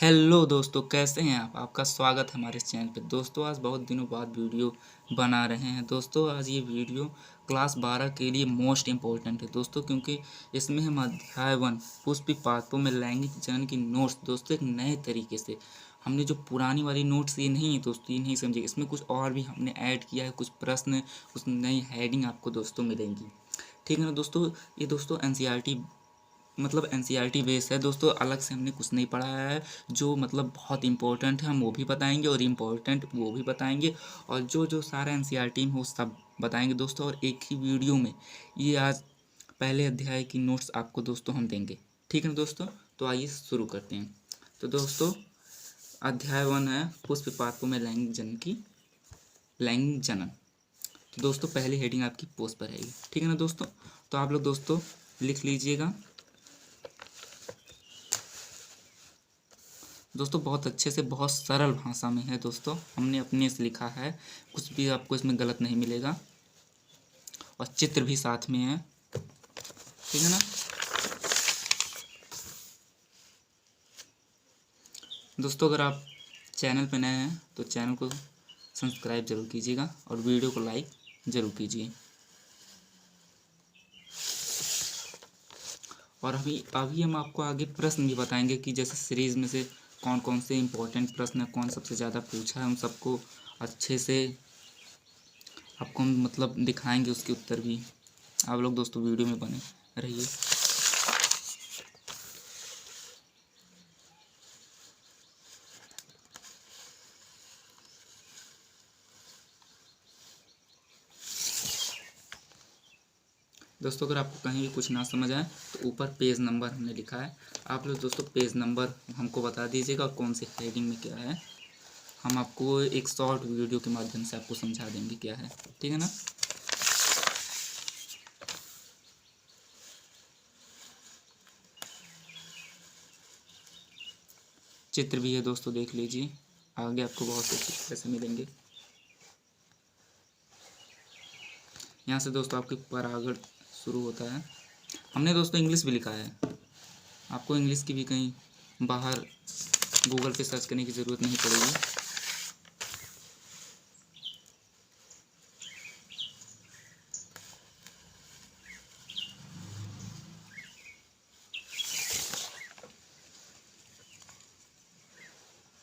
Hello दोस्तों, कैसे हैं आप? आपका स्वागत है हमारे चैनल पे। दोस्तों आज बहुत दिनों बाद वीडियो बना रहे हैं। दोस्तों आज ये वीडियो क्लास 12 के लिए मोस्ट इम्पोर्टेंट है दोस्तों, क्योंकि इसमें हम अध्याय 1 पुष्प पात्रों में लैंगिक जनन की नोट्स दोस्तों एक नए तरीके से हमने जो पुरानी वाली नोट्स ये नहीं है दोस्तों, ये नहीं समझे। इसमें कुछ और भी हमने ऐड किया है, कुछ प्रश्न, कुछ नई हेडिंग आपको दोस्तों मिलेंगी। ठीक है ना दोस्तों। ये दोस्तों एनसीईआरटी मतलब एनसीईआरटी बेस है दोस्तों, अलग से हमने कुछ नहीं पढ़ाया है। जो मतलब बहुत इंपॉर्टेंट है हम वो भी बताएंगे और इम्पोर्टेंट वो भी बताएंगे, और जो जो सारा एनसीईआरटी में वो सब बताएंगे दोस्तों। और एक ही वीडियो में ये आज पहले अध्याय की नोट्स आपको दोस्तों हम देंगे। ठीक है ना दोस्तों, तो आइए शुरू करते हैं। तो दोस्तों अध्याय 1 है पुष्प पात्रों में लैंगिक जनन। तो दोस्तों पहली हेडिंग आपकी पोस्ट पर रहेगी। ठीक है ना दोस्तों, तो आप लोग दोस्तों लिख लीजिएगा। दोस्तों बहुत अच्छे से, बहुत सरल भाषा में है दोस्तों, हमने अपने से लिखा है, कुछ भी आपको इसमें गलत नहीं मिलेगा, और चित्र भी साथ में है। ठीक है ना दोस्तों, अगर आप चैनल पर नए हैं तो चैनल को सब्सक्राइब जरूर कीजिएगा और वीडियो को लाइक ज़रूर कीजिए। और अभी हम आपको आगे प्रश्न भी बताएंगे कि जैसे सीरीज़ में से कौन कौन से इम्पोर्टेंट प्रश्न है, कौन सबसे ज़्यादा पूछा है, उन सबको अच्छे से आपको हम मतलब दिखाएंगे, उसके उत्तर भी। आप लोग दोस्तों वीडियो में बने रहिए। दोस्तों अगर आपको कहीं भी कुछ ना समझ आए तो ऊपर पेज नंबर हमने लिखा है, आप लोग दोस्तों पेज नंबर हमको बता दीजिएगा और कौन सी हेडिंग में क्या है। हम आपको एक शॉर्ट वीडियो के माध्यम से आपको समझा देंगे क्या है। ठीक है ना। चित्र भी है दोस्तों, देख लीजिए, आगे आपको बहुत से चित्र ऐसे मिलेंगे। यहाँ से दोस्तों आपके परागण शुरू होता है। हमने दोस्तों इंग्लिश भी लिखा है, आपको इंग्लिश की भी कहीं बाहर गूगल पे सर्च करने की ज़रूरत नहीं पड़ेगी।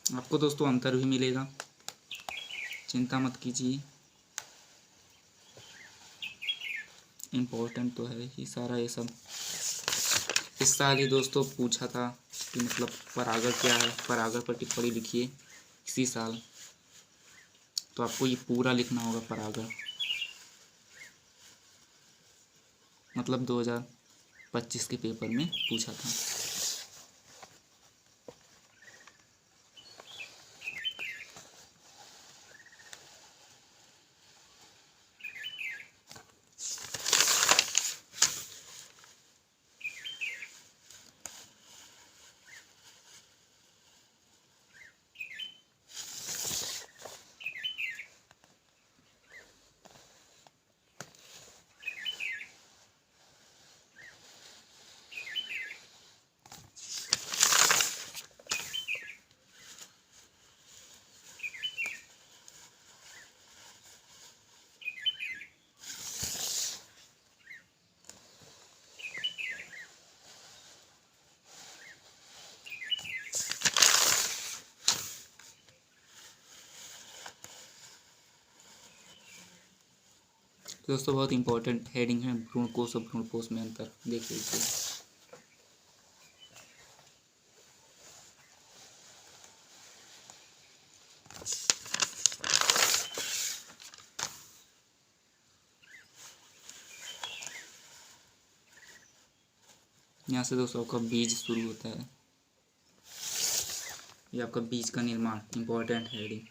आपको दोस्तों अंतर भी मिलेगा, चिंता मत कीजिए। इम्पोर्टेंट तो है ही सारा ये सब। इस साल ही दोस्तों पूछा था कि मतलब परागण क्या है, परागण पर टिप्पणी लिखिए इसी साल। तो आपको ये पूरा लिखना होगा परागण, मतलब 2025 के पेपर में पूछा था। दोस्तों बहुत इंपॉर्टेंट हेडिंग है, भ्रूणकोश और भ्रूणपोष में अंतर, देख लीजिए। यहाँ से दोस्तों आपका बीज शुरू होता है, ये आपका बीज का निर्माण, इंपॉर्टेंट हेडिंग।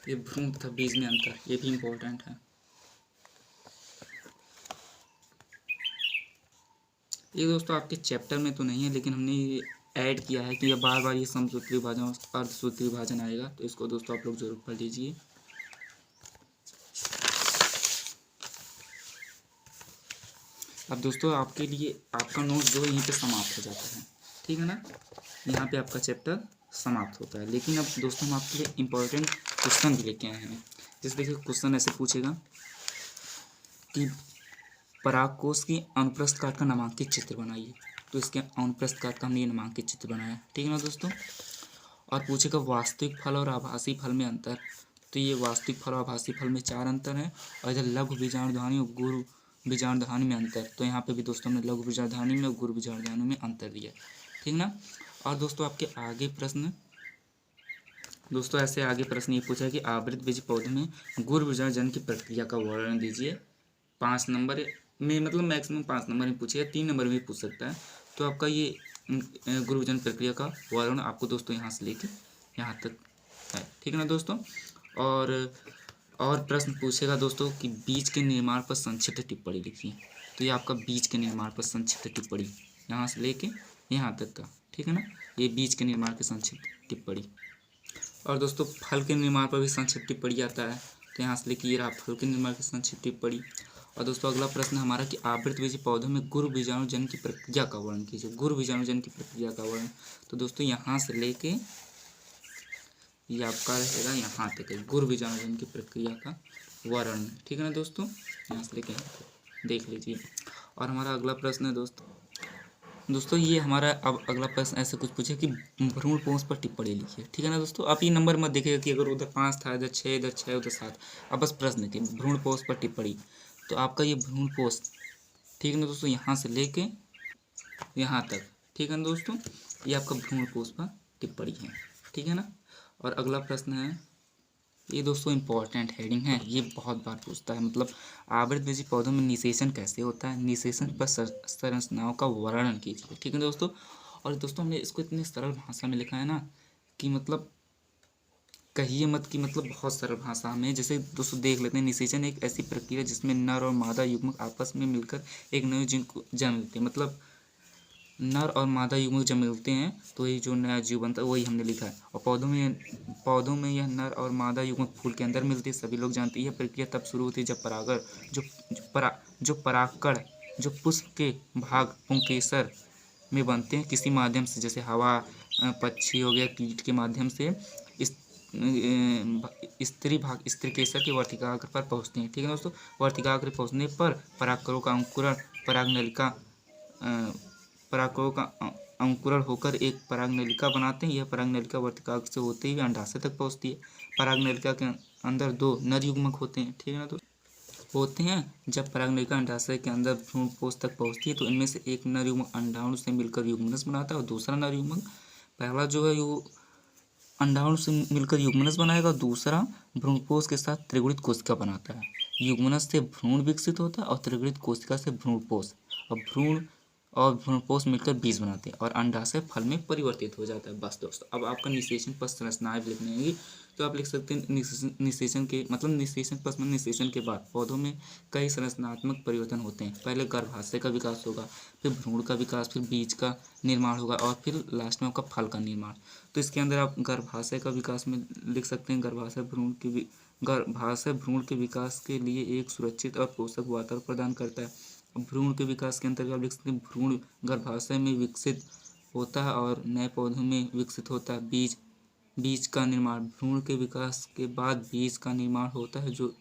ये भ्रूण तथा बीज में अंतर, ये भी इम्पोर्टेंट है। ये दोस्तों आपके चैप्टर में तो नहीं है, लेकिन हमने ये ऐड किया है कि ये बार बार ये समसूत्री विभाजन और अर्धसूत्री विभाजन आएगा, तो इसको दोस्तों आप लोग जरूर पढ़ लीजिए। अब दोस्तों आपके लिए आपका नोट जो यहीं पे समाप्त हो जाता है, ठीक है ना। यहाँ पे आपका चैप्टर समाप्त होता है। लेकिन अब दोस्तों हम आपके लिए इम्पोर्टेंट क्वेश्चन भी लेके आए हैं। जैसे देखिए क्वेश्चन ऐसे पूछेगा कि परागकोश की अनुप्रस्थ काट का नामांकित चित्र बनाइए। तो इसके अनुप्रस्थ काट का हमने ये नामांकित चित्र बनाया, ठीक है ना दोस्तों। और पूछेगा वास्तविक फल और आभासी फल में अंतर। तो ये वास्तविक फल और आभासी फल में 4 अंतर है। और इधर लघु बीजाणुधानी और गुरु बीजाणुधानी में अंतर। तो यहाँ पे भी दोस्तों हमने लघु बीजाणुधानी में और गुरु बीजाणुधानी में अंतर दिया, ठीक ना। और दोस्तों आपके आगे प्रश्न, दोस्तों ऐसे आगे प्रश्न ये पूछा है कि आवृत बीज पौधे में गुरु बीजाणुजन की प्रक्रिया का वर्णन दीजिए। 5 नंबर में, मतलब मैक्सिमम 5 नंबर में पूछेगा, 3 नंबर में पूछ सकता है। तो आपका ये गुरु बीजाणु प्रक्रिया का वर्णन आपको दोस्तों यहाँ से लेके यहाँ तक है, ठीक है ना दोस्तों। और प्रश्न पूछेगा दोस्तों कि बीज के निर्माण पर संक्षिप्त टिप्पणी लिखिए। तो ये आपका बीज के निर्माण पर संक्षिप्त टिप्पणी यहाँ से लेके यहाँ तक का, ठीक है ना। ये बीज के निर्माण की संक्षिप्त टिप्पणी। और दोस्तों फल के निर्माण पर भी संक्षिप्त टिप्पणी आता है। तो यहाँ से लेके ये रहा फल के निर्माण की संक्षिप्त टिप्पणी। और दोस्तों अगला प्रश्न हमारा कि आवृतबीजी पौधों में गुरु बीजाणुजन की प्रक्रिया का वर्णन कीजिए। गुरु बीजाणुजन की प्रक्रिया का वर्णन, तो दोस्तों यहाँ से लेके ये आपका रहेगा यहाँ तक है गुरु बीजाणुजन की प्रक्रिया का वर्णन, ठीक है ना दोस्तों। यहाँ से लेके यहाँ तक देख लीजिए। और हमारा अगला प्रश्न है दोस्तों ये हमारा अब अगला प्रश्न ऐसे कुछ पूछे कि भ्रूणपोष पर टिप्पणी लिखिए, ठीक है ना दोस्तों। आप ये नंबर मत देखिएगा कि अगर उधर 5 था, इधर 6, इधर 6, उधर 7। अब बस प्रश्न देखिए भ्रूणपोष पर टिप्पणी। तो आपका ये भ्रूणपोष, ठीक है ना दोस्तों, यहाँ से लेके यहाँ तक, ठीक है ना दोस्तों, ये आपका भ्रूणपोष पर टिप्पणी है, ठीक है ना। और अगला प्रश्न है, ये दोस्तों इम्पोर्टेंट हेडिंग है, ये बहुत बार पूछता है, मतलब आवृतबीजी पौधों में निषेचन कैसे होता है, निषेचन पर संरचनाओं का वर्णन कीजिए, ठीक है दोस्तों। और दोस्तों हमने इसको इतनी सरल भाषा में लिखा है ना कि मतलब कहिए मत कि मतलब बहुत सरल भाषा में। जैसे दोस्तों देख लेते हैं, निषेचन एक ऐसी प्रक्रिया जिसमें नर और मादा युग्मक आपस में मिलकर एक नए जीव को जन्म देते हैं। मतलब नर और मादा युग्मक जब मिलते हैं तो ये जो नया जीव बनता है वही हमने लिखा है। और पौधों में यह नर और मादा युग्मक फूल के अंदर मिलती है। सभी लोग जानते हैं यह प्रक्रिया तब शुरू होती है जब परागण जो परागकण जो पुष्प के भाग पुंकेसर में बनते हैं किसी माध्यम से, जैसे हवा, पक्षी हो गया, कीट के माध्यम से इस स्त्री केसर के वर्तिकाग्र पर पहुँचते हैं, ठीक है दोस्तों। वर्तिकाग्र पहुँचने पर परागकणों का अंकुरण परागकणों का अंकुरण होकर एक परागनलिका बनाते हैं। यह परागनलिका वर्तिकाग्र से होते हुए अंडाशय तक पहुँचती है। परागनलिका के अंदर 2 नर युग्मक होते हैं, ठीक है ना दोस्तों, होते हैं। जब परागनलिका अंडाशय के अंदर भ्रूणपोष तक पहुँचती है तो इनमें से एक नर युग्मक अंडाणु से मिलकर युग्मनस बनाता है और दूसरा नर युग्मक, पहला जो है वो अंडाणु से मिलकर युग्मनस बनाएगा, दूसरा भ्रूणपोष के साथ त्रिगुणित कोशिका बनाता है। युग्मनस से भ्रूण विकसित होता है और त्रिगुणित कोशिका से भ्रूणपोष, और भ्रूणपोष मिलकर बीज बनाते हैं और अंडाशय फल में परिवर्तित हो जाता है। बस दोस्तों अब आपका निषेचन पर संरचनाएं लिखनी होंगी। तो आप लिख सकते हैं निषेचन के मतलब निषेचन पर निषेचन के बाद पौधों में कई संरचनात्मक परिवर्तन होते हैं। पहले गर्भाशय का विकास होगा, फिर भ्रूण का विकास, फिर बीज का निर्माण होगा और फिर लास्ट में आपका फल का निर्माण। तो इसके अंदर आप गर्भाशय का विकास में लिख सकते हैं गर्भाशय भ्रूण के विकास के लिए एक सुरक्षित और पोषक वातावरण प्रदान करता है। भ्रूण के विकास के अंतर्गत आप लिख सकते हैं भ्रूण गर्भाशय में विकसित होता है और नए पौधों में विकसित होता है। बीज का निर्माण, भ्रूण के विकास के बाद बीज का निर्माण होता है जो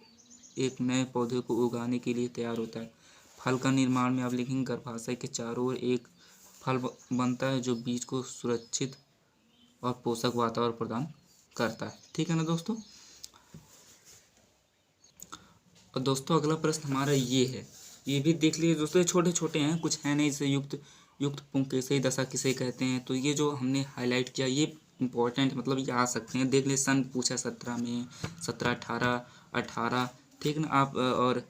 एक नए पौधे को उगाने के लिए तैयार होता है। फल का निर्माण में आप लिखेंगे गर्भाशय के चारों ओर एक फल बनता है जो बीज को सुरक्षित और पोषक वातावरण प्रदान करता है, ठीक है ना दोस्तों। और दोस्तों अगला प्रश्न हमारा ये है, ये भी देख लीजिए दोस्तों, ये छोटे छोटे हैं, कुछ है नहीं, जैसे युक्त पुंकेसरी दशा किसे कहते हैं। तो ये जो हमने हाईलाइट किया ये इंपॉर्टेंट, मतलब ये आ सकते हैं, देख लीजिए सन पूछा 17 में, 17, 18, ठीक ना आप। और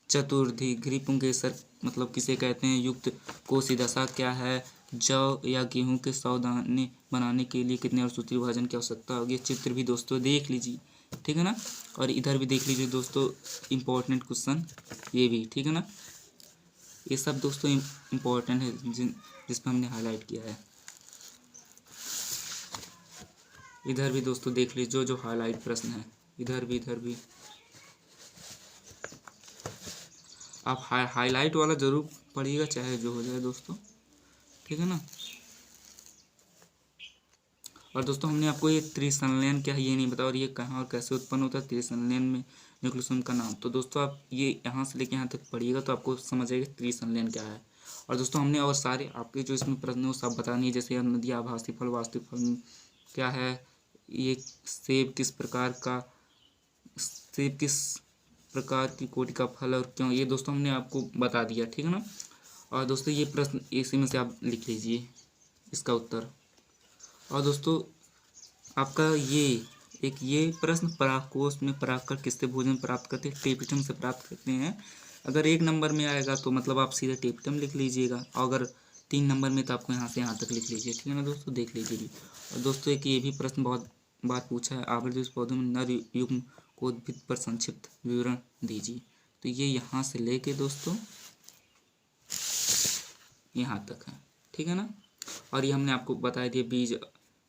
चतुर्थी घ्री पुंकेसर मतलब किसे कहते हैं, युक्त कोसी दशा क्या है, जौ या गेहूं के 100 दाने बनाने के लिए कितने अणुसूत्री विभाजन की आवश्यकता होगी। चित्र भी दोस्तों देख लीजिए, ठीक है ना। और इधर भी देख लीजिए दोस्तों इम्पोर्टेंट क्वेश्चन ये भी, ठीक है ना। ये सब दोस्तों इम्पोर्टेंट है जिसमें हमने हाईलाइट किया है। इधर भी दोस्तों देख लीजिए जो जो हाईलाइट प्रश्न है, इधर भी आप हाईलाइट वाला ज़रूर पढ़िएगा चाहे जो हो जाए दोस्तों, ठीक है ना। और दोस्तों हमने आपको ये त्रिसंलयन क्या है ये नहीं बताया, और ये कहाँ और कैसे उत्पन्न होता है त्रिसंलयन में न्यूक्लियस का नाम। तो दोस्तों आप ये यहाँ से लेके यहाँ तक पढ़िएगा तो आपको समझ आएगा त्रिसंलयन क्या है। और दोस्तों हमने और सारे आपके जो इसमें प्रश्न है सब बता दिए, जैसे नदी आभासी फल वास्तविक फल क्या है, ये सेब किस प्रकार की कोटि का फल और क्यों, ये दोस्तों हमने आपको बता दिया, ठीक है ना। और दोस्तों ये प्रश्न इसी में से आप लिख लीजिए इसका उत्तर। और दोस्तों आपका ये प्रश्न परागकोश में परागकण किससे भोजन प्राप्त करते हैं, टेपिटम से प्राप्त करते हैं। अगर 1 नंबर में आएगा तो मतलब आप सीधे टेपिटम लिख लीजिएगा, और अगर 3 नंबर में तो आपको यहाँ से यहाँ तक लिख लीजिए, ठीक है ना दोस्तों, देख लीजिए। और दोस्तों एक ये भी प्रश्न बहुत बार पूछा है, आवर्त पौधों में नर युग्म को उद्भिद पर संक्षिप्त विवरण दीजिए। तो ये यहाँ से लेके दोस्तों यहाँ तक है, ठीक है ना। और ये हमने आपको बता दिया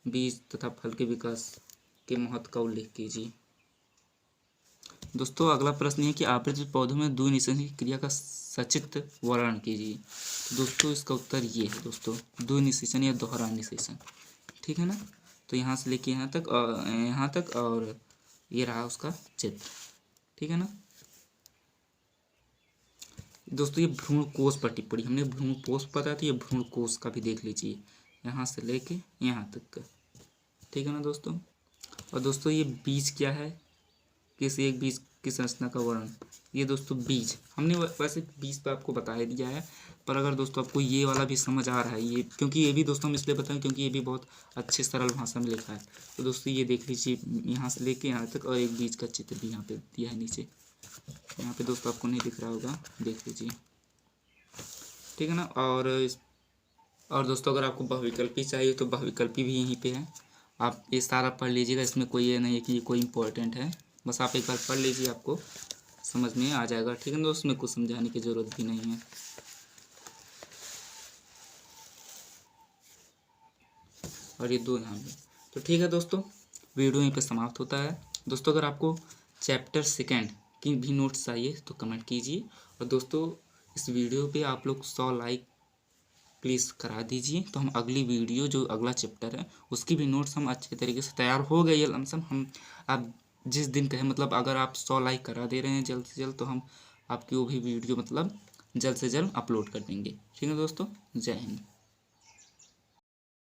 बीज तथा फल के विकास के महत्व का उल्लेख कीजिए। दोस्तों अगला प्रश्न है कि आवृत पौधों में द्विनिषेचन की क्रिया का सचित्र वर्णन कीजिए। तो दोस्तों इसका उत्तर ये है दोस्तों, द्विनिषेचन या दोहरा निषेचन, ठीक है ना। तो यहाँ से लेके यहाँ तक और ये रहा उसका चित्र, ठीक है ना। दोस्तों ये भ्रूण कोष पर टिप्पणी, हमने भ्रूण कोष पता था, ये भ्रूण कोष का भी देख लीजिए यहाँ से लेके यहाँ तक का, ठीक है ना दोस्तों। और दोस्तों ये बीज क्या है, किसी एक बीज की संरचना का वर्णन। ये दोस्तों बीज हमने वैसे बीज तो आपको बता ही दिया है, पर अगर दोस्तों आपको ये वाला भी समझ आ रहा है ये, क्योंकि ये भी दोस्तों हम इसलिए बताएं क्योंकि ये भी बहुत अच्छे सरल भाषा में लिखा है। तो दोस्तों ये देख लीजिए यहाँ से लेके यहाँ तक, और एक बीज का चित्र भी यहाँ पे दिया है नीचे, यहाँ पे दोस्तों आपको नहीं दिख रहा होगा, देख लीजिए, ठीक है ना। और दोस्तों अगर आपको बहुविकल्पी चाहिए तो बहुविकल्पी भी यहीं पे है, आप ये सारा पढ़ लीजिएगा, इसमें कोई ये नहीं है कि ये कोई इम्पोर्टेंट है, बस आप एक बार पढ़ लीजिए आपको समझ में आ जाएगा, ठीक है दोस्तों, में कुछ समझाने की ज़रूरत भी नहीं है। और ये 2 यहाँ पे, तो ठीक है दोस्तों, वीडियो यहीं पे समाप्त होता है। दोस्तों अगर आपको चैप्टर 2 की भी नोट्स चाहिए तो कमेंट कीजिए। और दोस्तों इस वीडियो पे आप लोग 100 लाइक प्लीज़ करा दीजिए, तो हम अगली वीडियो जो अगला चैप्टर है उसकी भी नोट्स हम अच्छे तरीके से तैयार हो गई है लमसम, हम आप जिस दिन कहें मतलब अगर आप 100 लाइक करा दे रहे हैं जल्द से जल्द तो हम आपकी वो भी वीडियो मतलब जल्द से जल्द अपलोड कर देंगे, ठीक है दोस्तों। जय हिंद।